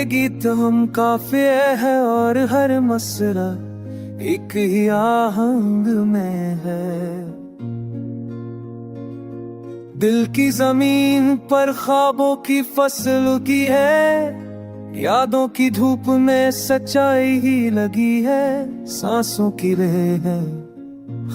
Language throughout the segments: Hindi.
गीत हम काफिले है और हर मसरा एक ही आहंग में है। दिल की जमीन पर ख्वाबों की फसल उगी है, यादों की धूप में सच्चाई ही लगी है। सांसों की रेह है,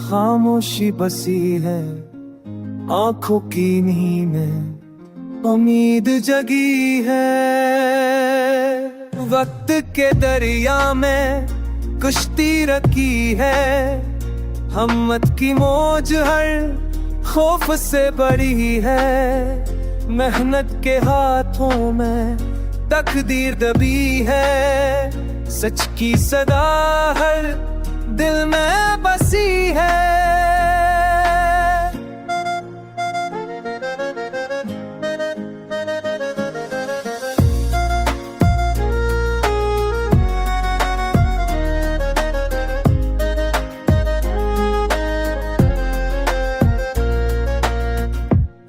खामोशी बसी है, आंखों की नींद में उम्मीद जगी है। वक्त के दरिया में कुश्ती रखी है, हिम्मत की मौज हर खौफ से बड़ी है। मेहनत के हाथों में तकदीर दबी है, सच की सदा हर दिल में बसी है।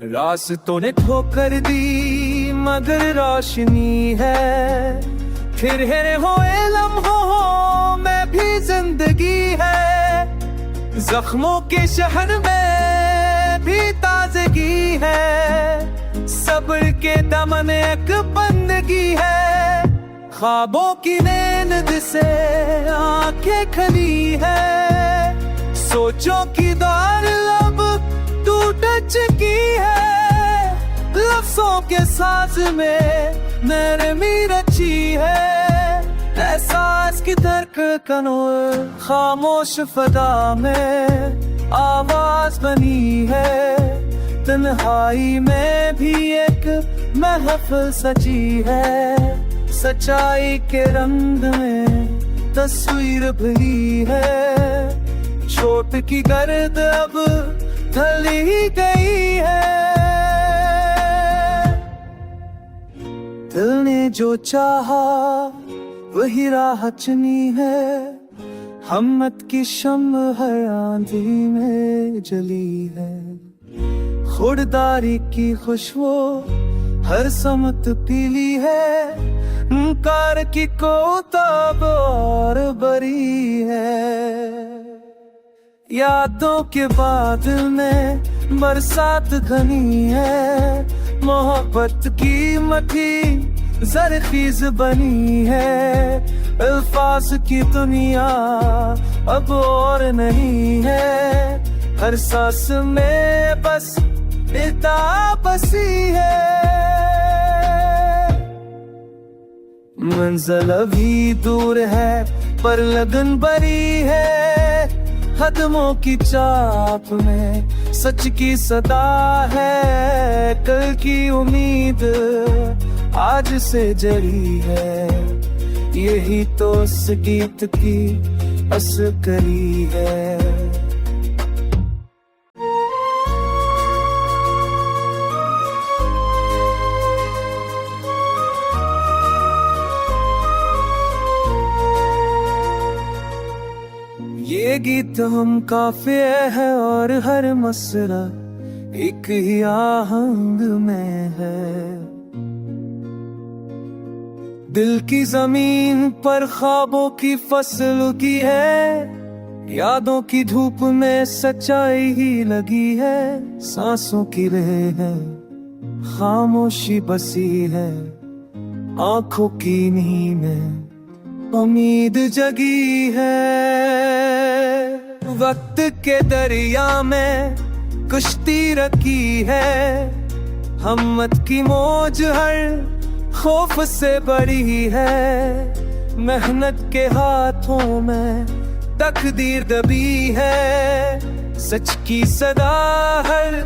रास्तों ने ठोकर दी मगर रोशनी है, फिर हुए लम्हों में भी जिंदगी है। जख्मों के शहर में भी ताजगी है, सब्र के दमन एक बंदगी है। ख्वाबों की नींद से आंखें खली है, सोचों की दौर लब टूट चुकी है। लफ्जों के साज में नरमी रची है, एहसास की धड़कनों खामोश फदा में आवाज बनी है। तन्हाई में भी एक महफिल सजी है, सच्चाई के रंग में तस्वीर भरी है। चोट की गर्द अब ढली गई है, दिल ने जो चाहा वही राह चुनी है। हिम्मत की शम्म हर आंधी में जली है, खुददारी की खुशबू हर समत पीली है। कार की कोताब और बरी है, यादों के बाद में बरसात घनी है। मोहब्बत की मट्टी ज़रख़ीज़ बनी है, अल्फाज की दुनिया अब और नहीं है। हर सांस में बस इता बसी है, मंजिल अभी दूर है पर लगन बरी है। कदमों की चाप में सच की सदा है, कल की उम्मीद आज से जड़ी है। यही तो इस गीत की असकरी है। ये गीत हम काफिले है और हर मसरा एक ही आहंग में है। दिल की जमीन पर ख्वाबों की फसल उगी है, यादों की धूप में सच्चाई ही लगी है। सांसों की रेह है, खामोशी बसी है, आंखों की नींद में उम्मीद जगी है। वक्त के दरिया में कुश्ती रखी है, हिम्मत की मौज हर खौफ से बड़ी है। मेहनत के हाथों में तकदीर दबी है, सच की सदा हर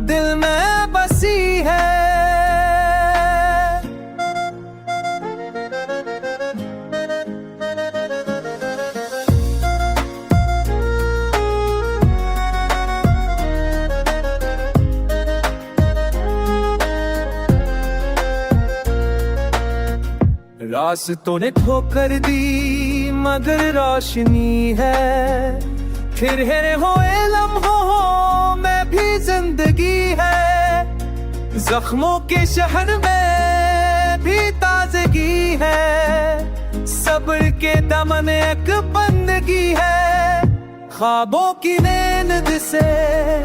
दिल में बसी है। रास्तों ने ठोकर दी मगर रोशनी है, फिर हुए लम्हों में भी जिंदगी है। जख्मों के शहर में भी ताजगी लगी है, सब्र के दमन एक बंदगी है। ख्वाबों की नींद से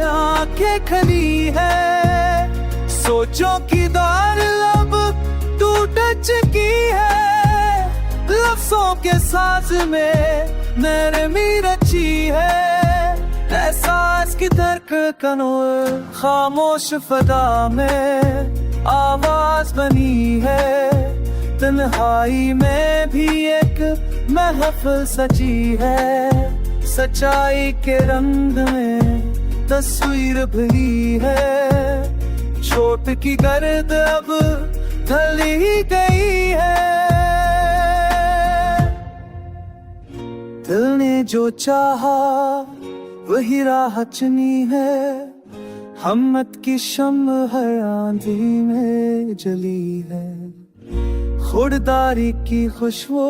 आंखें खली है, सोचों की दौर अब टूट चुकी है। लफ्जों के साज में नरमी रची है, एहसास की धड़कनों खामोश फदा में आवाज बनी है। तन्हाई में भी एक महफिल सजी है, सच्चाई के रंग में तस्वीर भरी है। छोट की गर्द अब ढली गई है, दिल ने जो चाहा वही राह चुनी है। हिम्मत की शम्म हर आंधी में जली है, खुददारी की खुशबू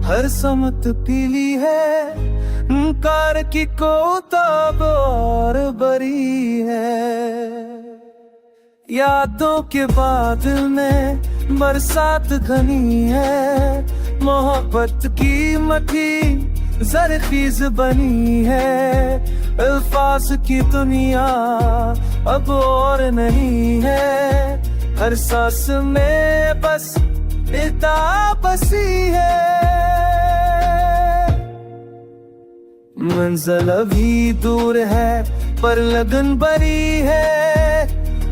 हर समत पीली है। कार की कोताब और बरी है, यादों के बादल में बरसात घनी है। मोहब्बत की मट्टी ज़रख़ीज़ बनी है, अल्फाज की दुनिया अब और नहीं है। हर सांस में बस इता बसी है, मंजिल अभी दूर है पर लगन बरी है।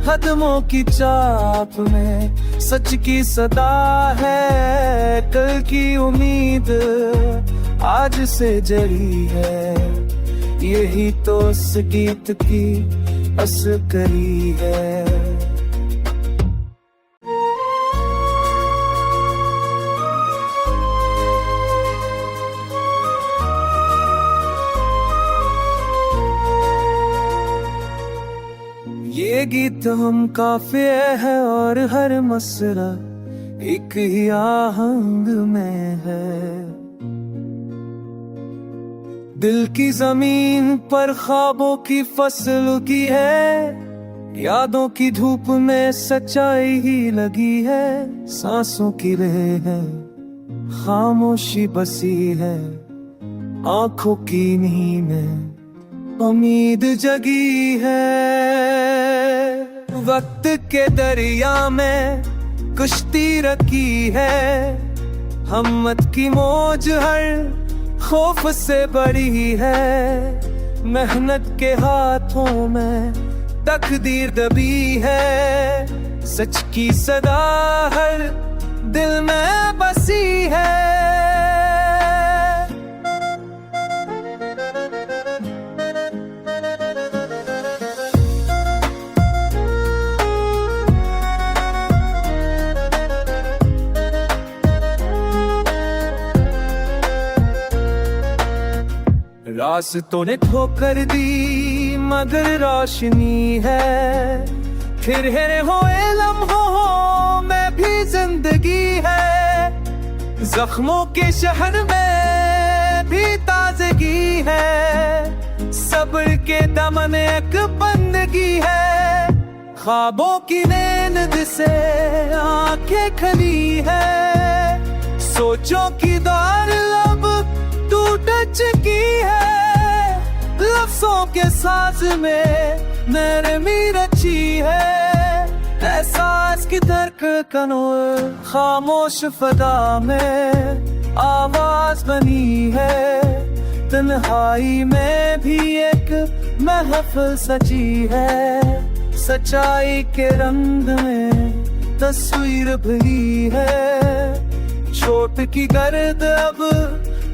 कदमों की चाप में सच की सदा है, कल की उम्मीद आज से जड़ी है। यही तो इस गीत की असकरी है। ये गीत हम काफिए है और हर मसरा एक ही आहंग में है। दिल की जमीन पर ख्वाबों की फसल उगी है, यादों की धूप में सच्चाई ही लगी है। सांसों की रह है, खामोशी बसी है, आंखों की नींद में उम्मीद जगी है। वक्त के दरिया में कुश्ती रखी है, हिम्मत की मौज हर खौफ से बड़ी है। मेहनत के हाथों में तकदीर दबी है, सच की सदा हर दिल में बसी है। रास्तों ने ठोकर दी मगर रोशनी है, फिर हो लम्हों में भी जिंदगी है। जख्मों के शहर में भी ताजगी है, सब्र के दमन एक बंदगी है। ख्वाबों की नींद से आंखें खली है, सोचों की दौर अब टूट चुकी है। लफ्जों के साज में नरमी रची है, एहसास की धड़कनों खामोश फदा में आवाज बनी है। तन्हाई में भी एक महफिल सजी है, सच्चाई के रंग में तस्वीर भरी है। छोट की गर्द अब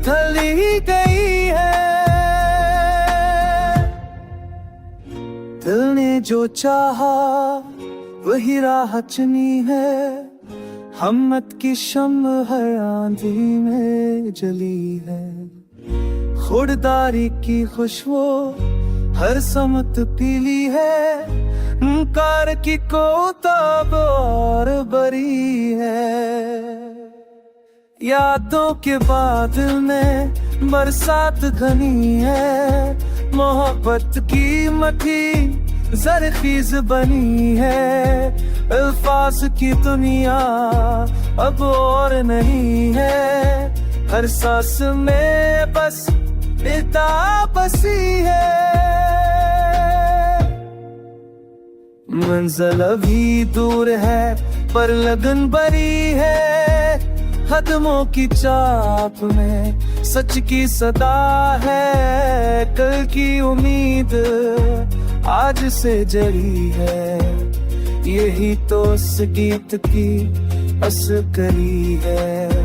ढली गई है, दिल ने जो चाहा वही राह चुनी है। हिम्मत की शम्म हर आंधी में जली है, खुददारी की खुशबू हर समत पीली है। कार की कोताब और बरी है, यादों के बादल में बरसात घनी है। मोहब्बत की मट्टी ज़रख़ीज़ बनी है, अल्फाज की दुनिया अब और नहीं है। हर सांस में बस निदा बसी है। मंजिल अभी दूर है पर लगन भरी है। कदमों की चाप में सच की सदा है। कल की उम्मीद आज से जड़ी है। यही तो इस गीत की असकरी है।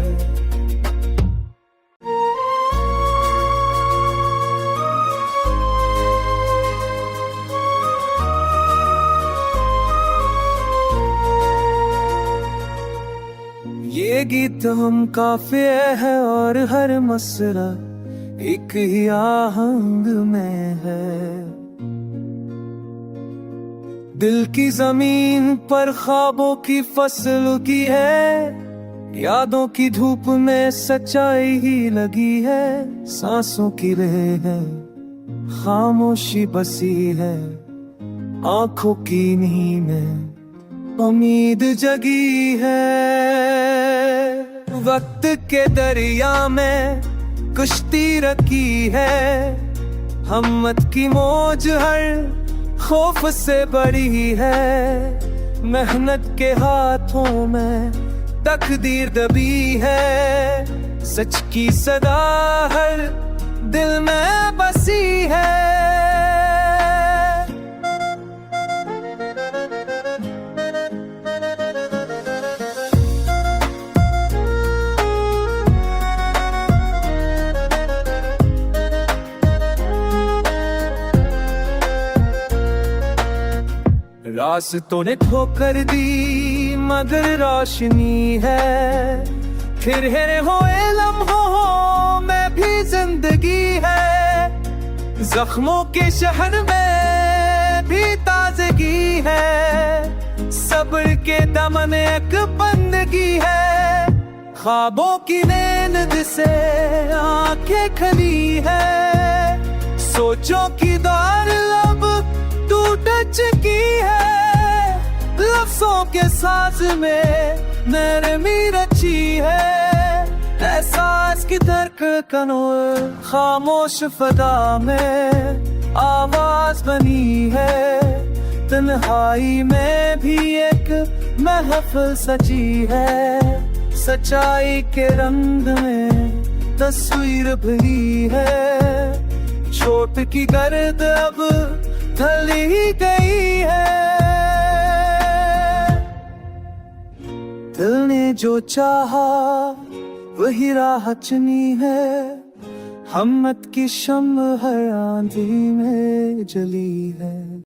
ये गीत हम काफिले है और हर मसरा एक ही आहंग में है। दिल की जमीन पर ख्वाबों की फसल उगी है। यादों की धूप में सच्चाई ही लगी है। सांसों की रेह है, खामोशी बसी है। आंखों की नींद में उम्मीद जगी है। वक्त के दरिया में कुश्ती रखी है। हिम्मत की मौज हर खौफ से बड़ी है। मेहनत के हाथों में तकदीर दबी है। सच की सदा हर दिल में बसी है। रास्तों ने ठोकर दी मगर रोशनी है। फिर हो लम्हों में भी जिंदगी है। जख्मों के शहर में भी ताजगी है। सब्र के दमन एक बंदगी है। ख्वाबों की नींद से आंखें खली है। सोचों की दार लब टूट चुकी है। लफ्ज़ों के साज में नरमी रची है। एहसास की धड़कनों खामोश फदा में आवाज बनी है। तन्हाई में भी एक महफिल सजी है। सच्चाई के रंग में तस्वीर भरी है। चोट की गर्द अब ढली गई है। दिल ने जो चाहा वही राह चुनी है। हिम्मत की शम्म हर आंधी में जली है।